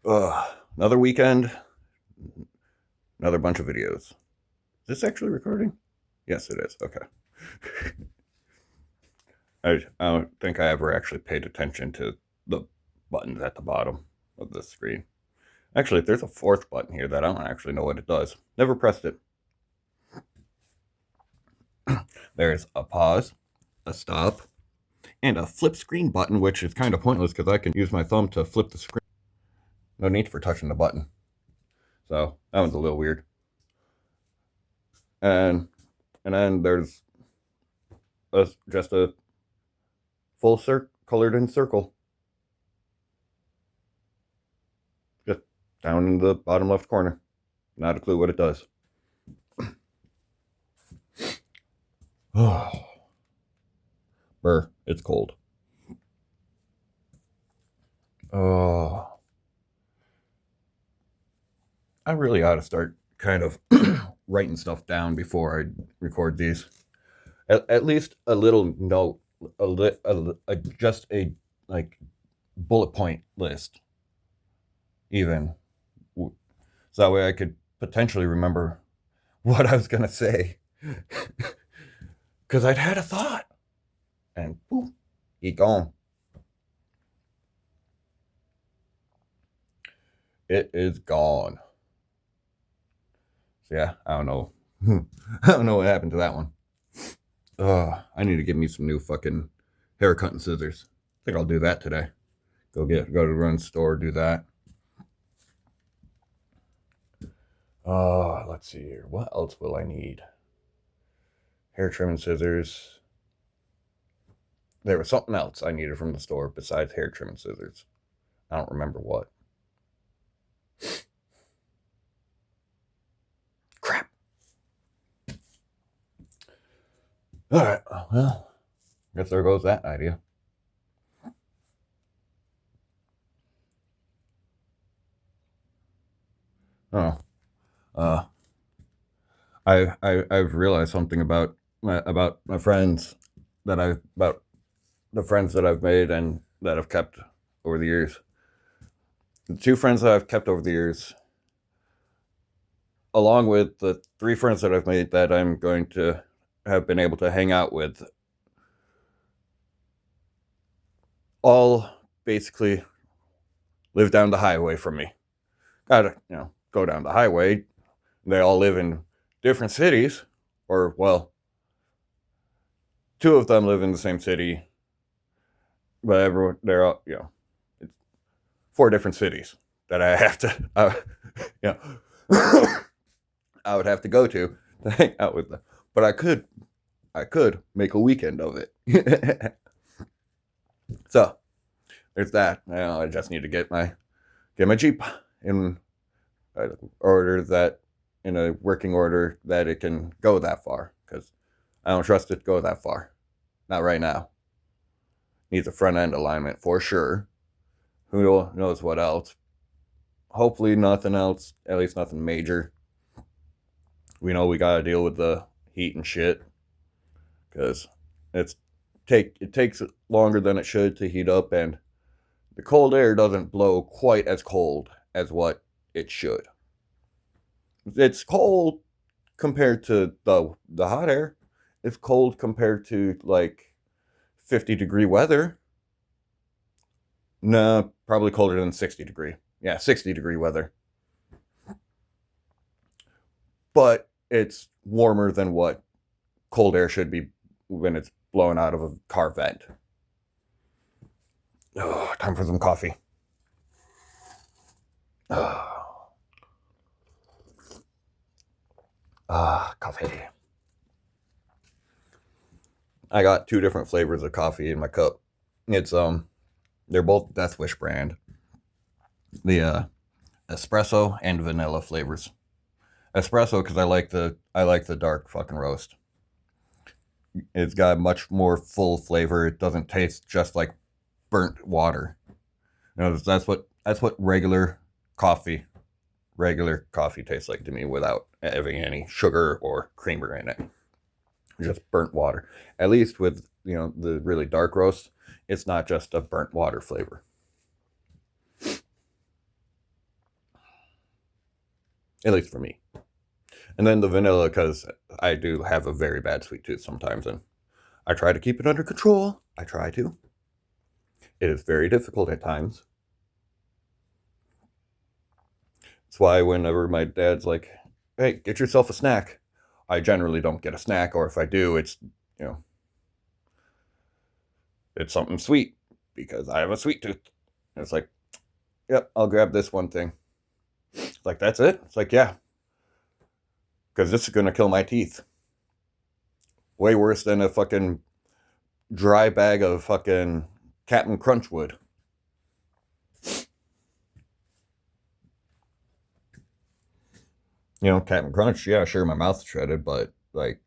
Another weekend, another bunch of videos. Is this actually recording? Yes, it is. Okay. I don't think I ever actually paid attention to the buttons at the bottom of the screen. Actually, there's a fourth button here that I don't actually know what it does. Never pressed it. There's a pause, a stop, and a flip screen button, which is kind of pointless because I can use my thumb to flip the screen. No need for touching the button. So that one's a little weird. And then there's just a full colored in circle, just down in the bottom left corner. Not a clue what it does. Brr, it's cold. Oh, I really ought to start kind of writing stuff down before I record these. At least a little note, just a like bullet point list, even, so that way I could potentially remember what I was gonna say, because I'd had a thought and poof, he gone. It is gone. So yeah, I don't know. I don't know what happened to that one. I need to get me some new fucking haircut and scissors. I think I'll do that today. Go to the run store, do that. Let's see here. What else will I need? Hair trim and scissors. There was something else I needed from the store besides hair trim and scissors. I don't remember what. Crap. All right. Well, guess there goes that idea. Oh. Uh, I've realized something about my friends about the friends that I've made and that I've kept over the years. The two friends that I've kept over the years, along with the three friends that I've made that I'm going to have been able to hang out with, all basically live down the highway from me. Gotta, go down the highway. They all live in different cities, or, well, two of them live in the same city, but everyone, they're all, it's four different cities that I have to, I would have to go to hang out with them. But I could make a weekend of it. So there's that. I just need to get my Jeep in order that in a working order that it can go that far, because I don't trust it to go that far. Not right now. Needs a front end alignment for sure. Who knows what else? Hopefully nothing else. At least nothing major. We know we gotta deal with the heat and shit, because it takes longer than it should to heat up, and the cold air doesn't blow quite as cold as what it should. It's cold compared to the hot air. It's cold compared to like 50-degree weather. No, probably colder than 60-degree. Yeah, 60-degree weather. But it's warmer than what cold air should be when it's blowing out of a car vent. Oh, time for some coffee. Coffee. I got two different flavors of coffee in my cup. It's they're both Death Wish brand. The espresso and vanilla flavors. Espresso because I like the dark fucking roast. It's got much more full flavor. It doesn't taste just like burnt water. That's what regular coffee tastes like to me without having any sugar or creamer in it. Just burnt water. At least with the really dark roast, it's not just a burnt water flavor. At least for me. And then the vanilla, because I do have a very bad sweet tooth sometimes, and I try to keep it under control. I try to. It is very difficult at times. That's why whenever my dad's like, hey, get yourself a snack, I generally don't get a snack, or if I do, it's, you know, it's something sweet, because I have a sweet tooth. And it's like, yep, I'll grab this one thing. It's like, that's it? It's like, yeah. Because this is going to kill my teeth. Way worse than a fucking dry bag of fucking Captain Crunch would. You know, Captain Crunch, yeah, sure, my mouth's shredded, but, like,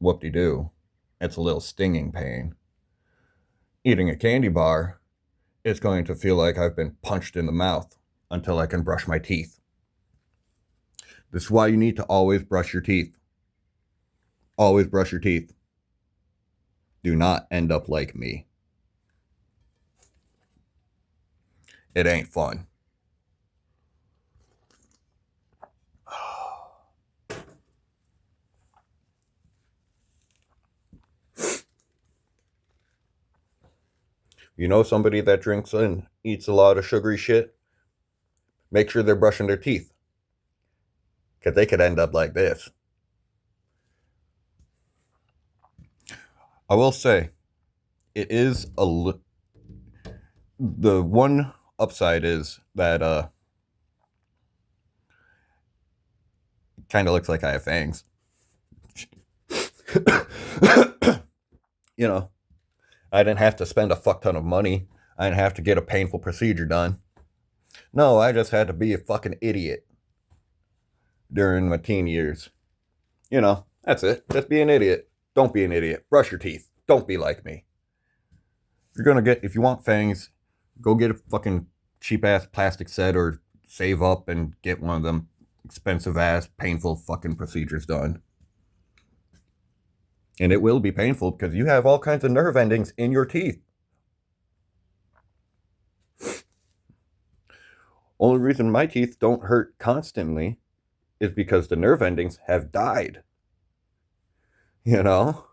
whoop-de-doo. It's a little stinging pain. Eating a candy bar, it's going to feel like I've been punched in the mouth until I can brush my teeth. This is why you need to always brush your teeth. Always brush your teeth. Do not end up like me. It ain't fun. You know somebody that drinks and eats a lot of sugary shit? Make sure they're brushing their teeth. Because they could end up like this. I will say, it is the one upside is that kind of looks like I have fangs. You know, I didn't have to spend a fuck ton of money. I didn't have to get a painful procedure done. No, I just had to be a fucking idiot during my teen years. You know, that's it. Just be an idiot. Don't be an idiot. Brush your teeth. Don't be like me. If you want fangs, go get a fucking cheap ass plastic set or save up and get one of them expensive ass, painful fucking procedures done. And it will be painful because you have all kinds of nerve endings in your teeth. Only reason my teeth don't hurt constantly is because the nerve endings have died. You know?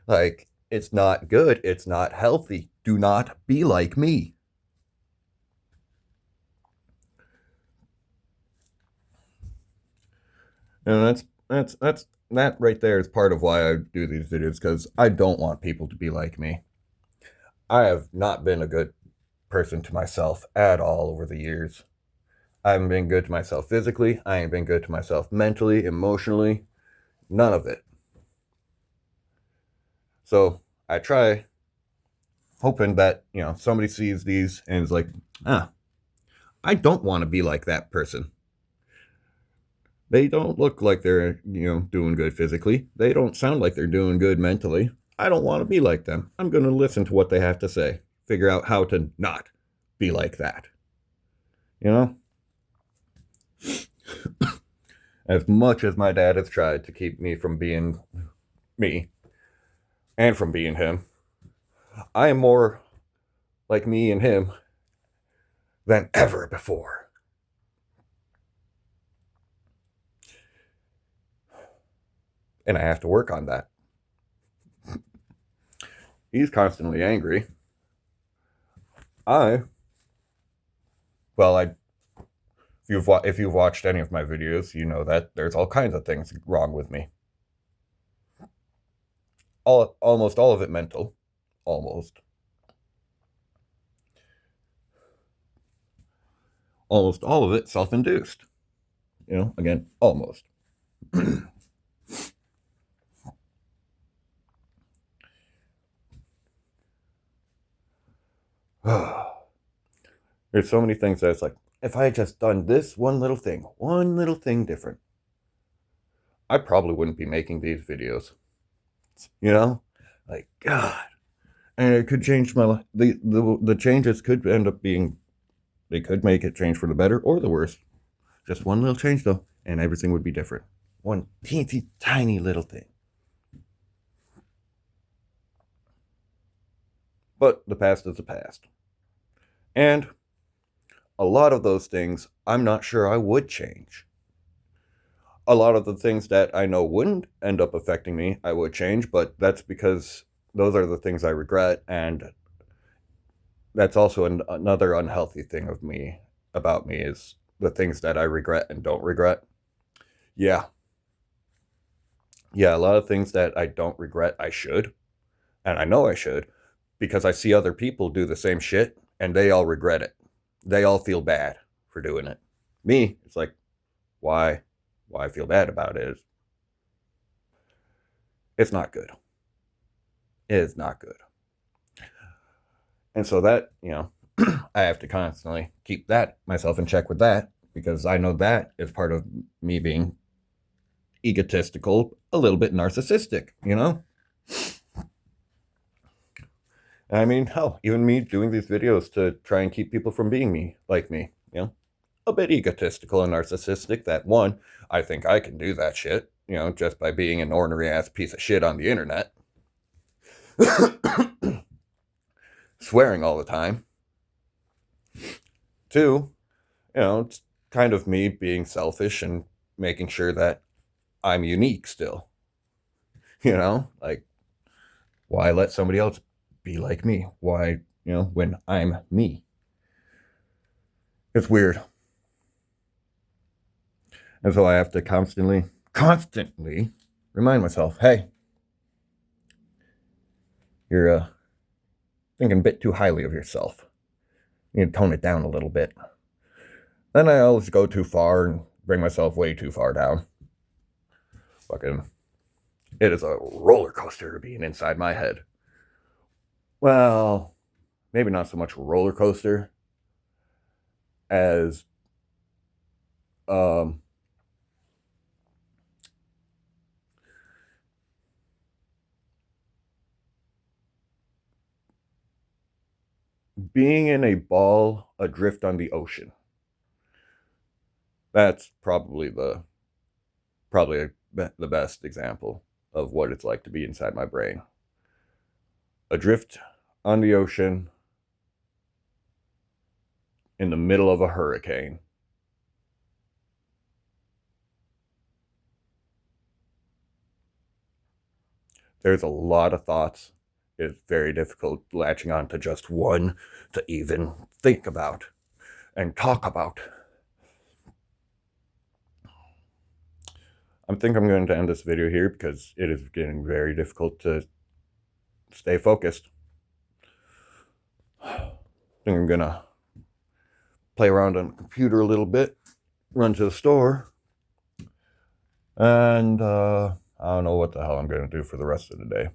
Like, it's not good. It's not healthy. Do not be like me. And that right there is part of why I do these videos, because I don't want people to be like me. I have not been a good person to myself at all over the years. I haven't been good to myself physically. I ain't been good to myself mentally, emotionally. None of it. So I try hoping that, you know, somebody sees these and is like, I don't want to be like that person. They don't look like they're, you know, doing good physically. They don't sound like they're doing good mentally. I don't want to be like them. I'm going to listen to what they have to say. Figure out how to not be like that. You know? As much as my dad has tried to keep me from being me and from being him, I am more like me and him than ever before. And I have to work on that. He's constantly angry. If you've watched any of my videos, you know that there's all kinds of things wrong with me. Almost all of it mental. Almost all of it self-induced. You know, again, almost. There's so many things that it's like, if I had just done this one little thing different, I probably wouldn't be making these videos. You know? Like, God. And it could change my life. The changes could end up being, they could make it change for the better or the worse. Just one little change, though, and everything would be different. One teensy tiny little thing. But the past is the past. And a lot of those things I'm not sure I would change. A lot of the things that I know wouldn't end up affecting me, I would change, but that's because those are the things I regret, and that's also another unhealthy thing about me is the things that I regret and don't regret. Yeah. Yeah, a lot of things that I don't regret I should, and I know I should, because I see other people do the same shit and they all regret it. They all feel bad for doing it. Me, it's like, why I feel bad about it is it's not good. It is not good. And so that, I have to constantly keep that myself in check with that, because I know that is part of me being egotistical, a little bit narcissistic, I mean, hell, even me doing these videos to try and keep people from being like me, a bit egotistical and narcissistic. That one, I think I can do that shit, just by being an ornery ass piece of shit on the internet. Swearing all the time. Two, it's kind of me being selfish and making sure that I'm unique still. Like, why let somebody else be like me? Why, when I'm me? It's weird. And so I have to constantly remind myself, hey, you're thinking a bit too highly of yourself. You need to tone it down a little bit. Then I always go too far and bring myself way too far down. Fucking, it is a roller coaster being inside my head. Well, maybe not so much a roller coaster as being in a ball adrift on the ocean. That's probably the best example of what it's like to be inside my brain. Adrift on the ocean in the middle of a hurricane. There's a lot of thoughts. It's very difficult latching on to just one to even think about and talk about. I think I'm going to end this video here because it is getting very difficult to stay focused. I think I'm going to play around on the computer a little bit, run to the store, and I don't know what the hell I'm going to do for the rest of the day.